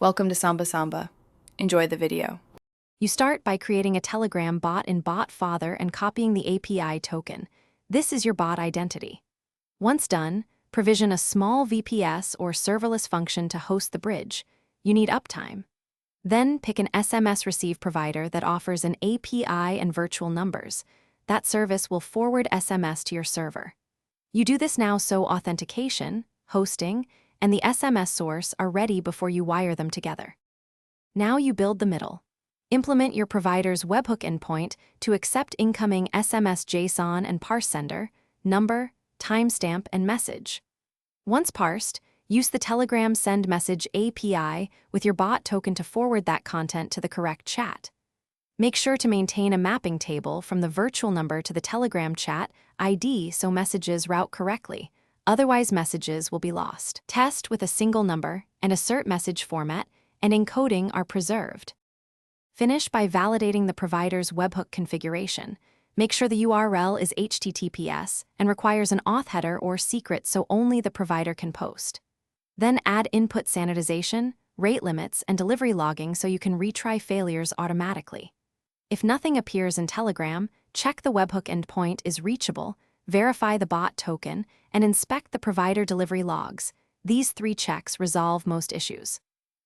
Welcome to Samba Samba. Enjoy the video. You start by creating a Telegram bot in Bot Father and copying the API token. This is your bot identity. Once done, provision a small VPS or serverless function to host the bridge. You need uptime. Then pick an SMS receive provider that offers an API and virtual numbers. That service will forward SMS to your server. You do this now so authentication, hosting, and the SMS source are ready before you wire them together. Now you build the middle. Implement your provider's webhook endpoint to accept incoming SMS JSON and parse sender, number, timestamp, and message. Once parsed, use the Telegram Send Message API with your bot token to forward that content to the correct chat. Make sure to maintain a mapping table from the virtual number to the Telegram chat ID so messages route correctly. Otherwise, messages will be lost. Test with a single number and assert message format and encoding are preserved. Finish by validating the provider's webhook configuration. Make sure the URL is HTTPS and requires an auth header or secret so only the provider can post. Then add input sanitization, rate limits, and delivery logging so you can retry failures automatically. If nothing appears in Telegram, check the webhook endpoint is reachable, verify the bot token, and inspect the provider delivery logs. These 3 checks resolve most issues.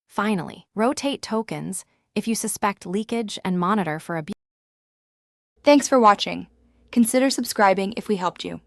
Finally, rotate tokens if you suspect leakage and monitor for abuse. Thanks for watching. Consider subscribing if we helped you.